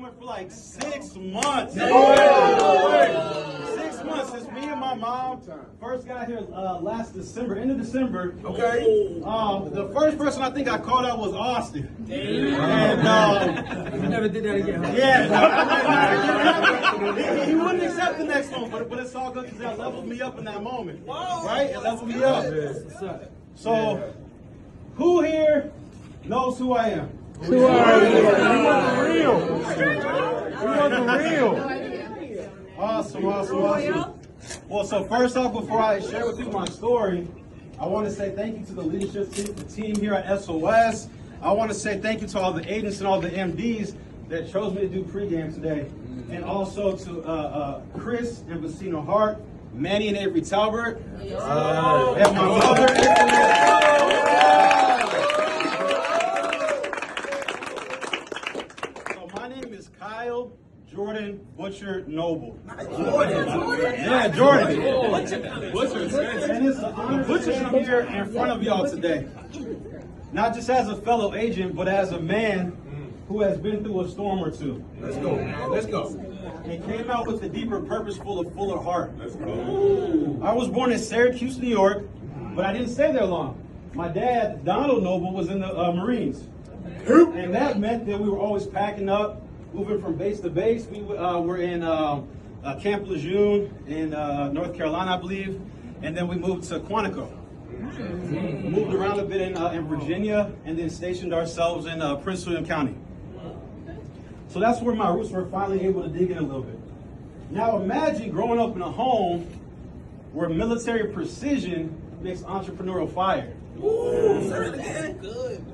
summer for like 6 months. 6 months since me and my mom first got here last December, end of December. Okay. The first person I think I called out was Austin. And You never did that again, huh? yeah, he wouldn't accept the next one, but it's all good because that leveled me up in that moment. Right? It leveled me up. So, who here knows who I am? Who are you? You want the real. You want the real. Awesome. Well, so first off, before I share with you my story, I want to say thank you to the leadership team, the team here at SOS. I want to say thank you to all the agents and all the MDs that chose me to do pregame today. And also to Chris and Vecino Hart, Manny and Avery Talbert, and my mother. My name is Caiel Jordan Butcher Noble. Yeah, Jordan. And it's an honor to stand here in front of y'all today. Not just as a fellow agent, but as a man who has been through a storm or two. Let's go. Let's go. And came out with a deeper purpose, full of fuller heart. Let's go. I was born in Syracuse, New York, but I didn't stay there long. My dad, Donald Noble, was in the Marines. And that meant that we were always packing up, moving from base to base. We were in Camp Lejeune in North Carolina, I believe. And then we moved to Quantico. Moved around a bit in Virginia, and then stationed ourselves in Prince William County. So that's where my roots were finally able to dig in a little bit. Now imagine growing up in a home where military precision makes entrepreneurial fire.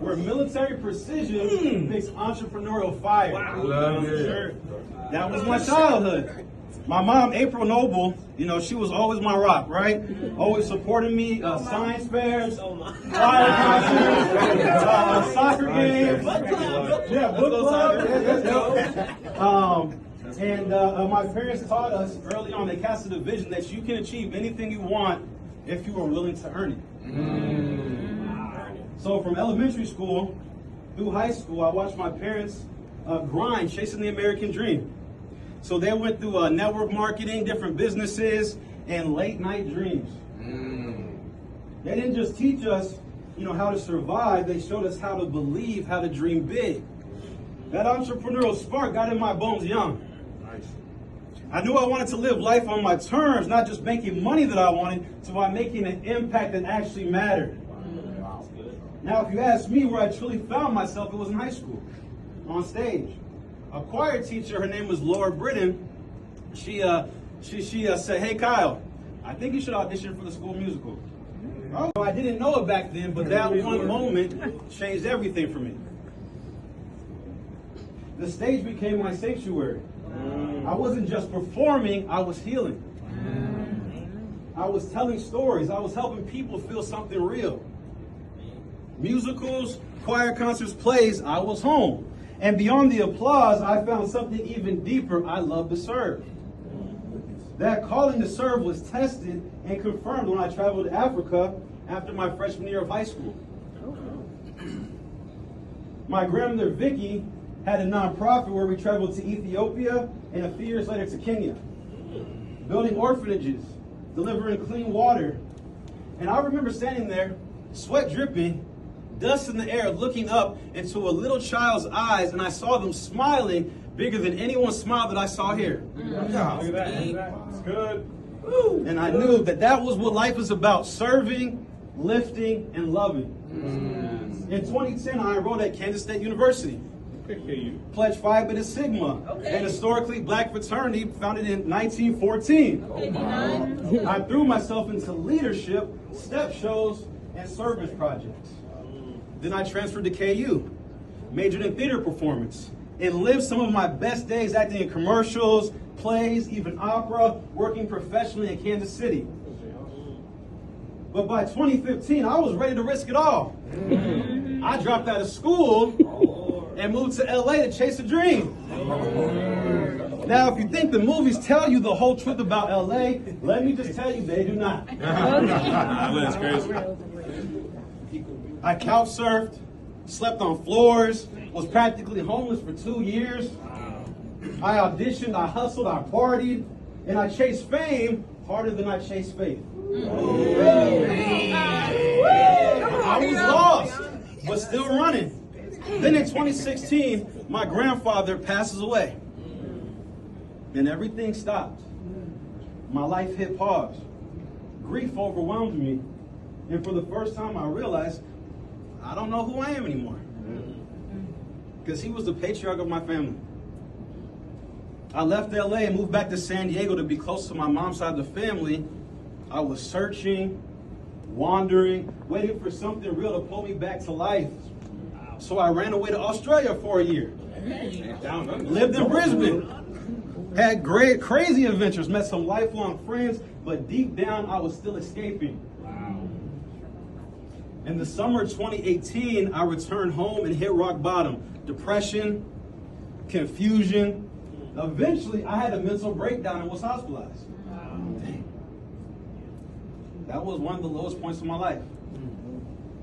Where military precision makes entrepreneurial fire. Love it. That was my childhood. My mom, April Noble, you know, she was always my rock, right? Always supporting me, science fairs, choir concerts, soccer games, book club. And my parents taught us early on, they casted a vision that you can achieve anything you want if you are willing to earn it. So from elementary school through high school, I watched my parents grind, chasing the American dream. So they went through network marketing, different businesses, and late night dreams. They didn't just teach us, you know, how to survive. They showed us how to believe, how to dream big. That entrepreneurial spark got in my bones young. I knew I wanted to live life on my terms, not just making money that I wanted, so by making an impact that actually mattered. Now, if you ask me where I truly found myself, it was in high school, on stage. A choir teacher, her name was Laura Britton, she said, "Hey Kyle, I think you should audition for the school musical." Oh, I didn't know it back then, but that one moment changed everything for me. The stage became my sanctuary. I wasn't just performing, I was healing. I was telling stories. I was helping people feel something real. Musicals, choir concerts, plays, I was home. And beyond the applause, I found something even deeper. I love to serve. That calling to serve was tested and confirmed when I traveled to Africa after my freshman year of high school. My grandmother, Vicky, had a nonprofit where we traveled to Ethiopia and a few years later to Kenya, building orphanages, delivering clean water. And I remember standing there, sweat dripping, dust in the air, looking up into a little child's eyes, and I saw them smiling bigger than anyone's smile that I saw here. Look at that. It's good. And I knew that that was what life is about, serving, lifting, and loving. In 2010, I enrolled at Kansas State University. Pledged Phi Beta Sigma, an historically black fraternity founded in 1914. I threw myself into leadership, step shows, and service projects. Then I transferred to KU, majored in theater performance, and lived some of my best days acting in commercials, plays, even opera, working professionally in Kansas City. But by 2015, I was ready to risk it all. I dropped out of school and moved to LA to chase a dream. Now, if you think the movies tell you the whole truth about LA, let me just tell you, they do not. That's crazy. I couch surfed, slept on floors, was practically homeless for 2 years. I auditioned, I hustled, I partied, and I chased fame harder than I chased faith. I was lost, but still running. Then in 2016, my grandfather passes away. And everything stopped. My life hit pause. Grief overwhelmed me. And for the first time, I realized I don't know who I am anymore. Because he was the patriarch of my family. I left LA and moved back to San Diego to be close to my mom's side of the family. I was searching, wandering, waiting for something real to pull me back to life. So I ran away to Australia for a year. Lived in Brisbane. Had great, crazy adventures, met some lifelong friends, but deep down I was still escaping. In the summer of 2018, I returned home and hit rock bottom. Depression, confusion. Eventually, I had a mental breakdown and was hospitalized. That was one of the lowest points of my life.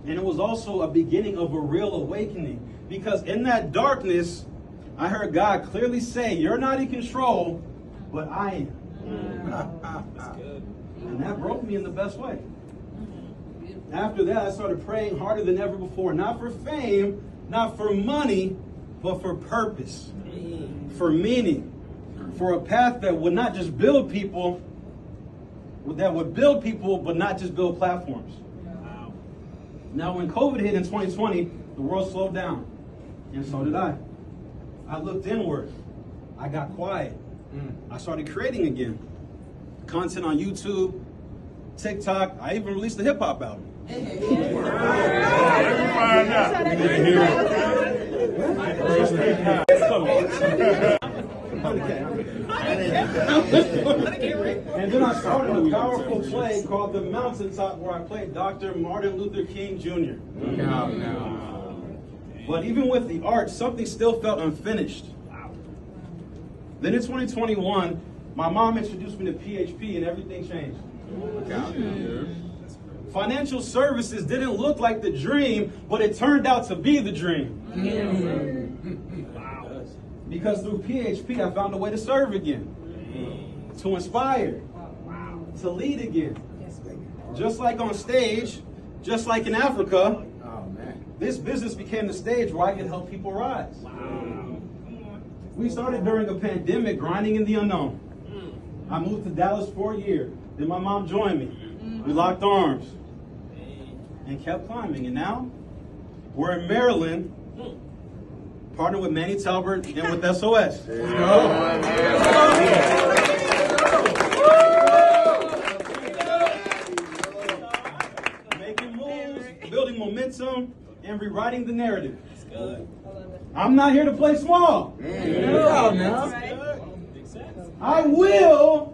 And it was also a beginning of a real awakening. Because in that darkness, I heard God clearly say, you're not in control, but I am. And that broke me in the best way. After that, I started praying harder than ever before. Not for fame, not for money, but for purpose, for meaning, for a path that would not just build people, that would build people, but not just build platforms. Now, when COVID hit in 2020, the world slowed down, and so did I. I looked inward. I got quiet. I started creating again. Content on YouTube, TikTok. I even released a hip-hop album. And then I started a powerful play called The Mountaintop, where I played Dr. Martin Luther King Jr. But even with the art, something still felt unfinished. Then in 2021, my mom introduced me to PHP and everything changed. Financial services didn't look like the dream, but it turned out to be the dream. Because through PHP, I found a way to serve again, to inspire, to lead again. Just like on stage, just like in Africa, this business became the stage where I could help people rise. We started during a pandemic, grinding in the unknown. I moved to Dallas for a year. Then my mom joined me. We locked arms and kept climbing. And now we're in Maryland, partnered with Manny Talbert and with SOS. Making moves, building momentum, and rewriting the narrative. I'm not here to play small. I will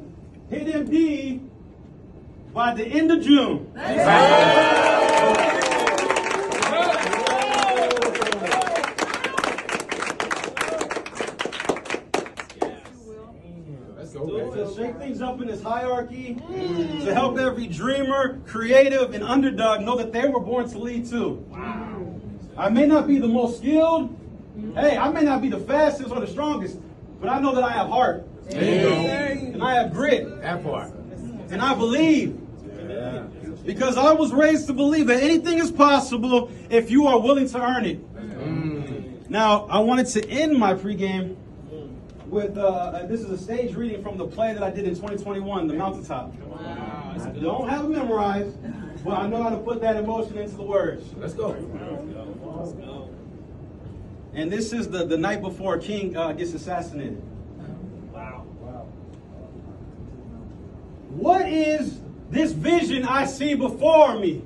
hit MD by the end of June. To shake things up in this hierarchy, to help every dreamer, creative, and underdog know that they were born to lead too. I may not be the most skilled. Hey, I may not be the fastest or the strongest, but I know that I have heart. And I have grit. And I believe. Because I was raised to believe that anything is possible if you are willing to earn it. Now, I wanted to end my pregame with, this is a stage reading from the play that I did in 2021, The Mountaintop. I don't have it memorized, but I know how to put that emotion into the words. Let's go. And this is the night before a king gets assassinated. What is this vision I see before me?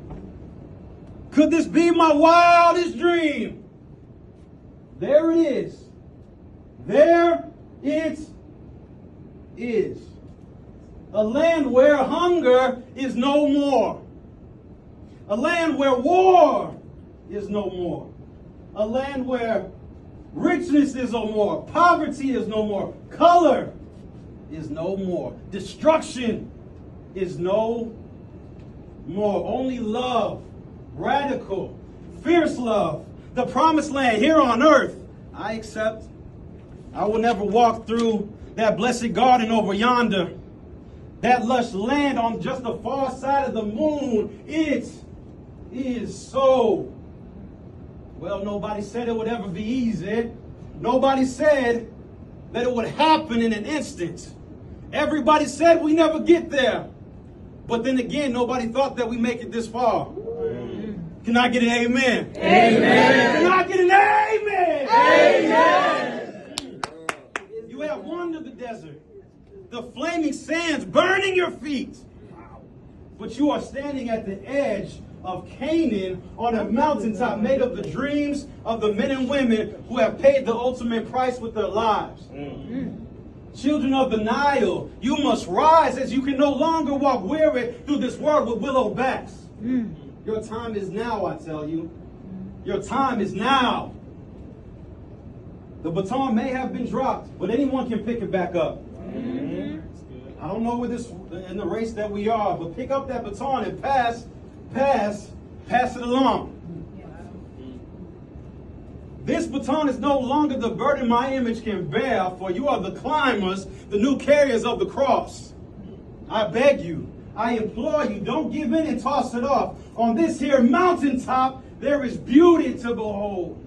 Could this be my wildest dream? There it is. There it is. A land where hunger is no more. A land where war is no more. A land where richness is no more. Poverty is no more. Color is no more. Destruction is no more. Only love, radical, fierce love, the promised land here on earth. I accept I will never walk through that blessed garden over yonder. That lush land on just the far side of the moon. It is so. Well, nobody said it would ever be easy. Nobody said that it would happen in an instant. Everybody said we never get there. But then again, nobody thought that we make it this far. Can I get an amen? Amen. Can I get an amen? Amen. You have wandered the desert, the flaming sands burning your feet. But you are standing at the edge of Canaan on a mountaintop made of the dreams of the men and women who have paid the ultimate price with their lives. Children of the Nile, you must rise as you can no longer walk weary through this world with willow backs. Your time is now, I tell you. Your time is now. The baton may have been dropped, but anyone can pick it back up. I don't know where this in the race that we are, but pick up that baton and pass it along. This baton is no longer the burden my image can bear, for you are the climbers, the new carriers of the cross. I beg you, I implore you, don't give in and toss it off. On this here mountaintop, there is beauty to behold.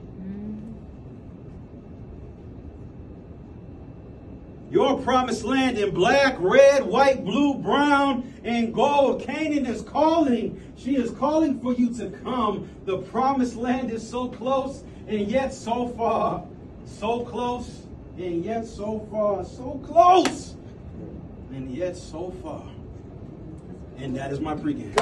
Your promised land in black, red, white, blue, brown, and gold. Canaan is calling. She is calling for you to come. The promised land is so close and yet so far. So close and yet so far. So close and yet so far. And that is my pregame.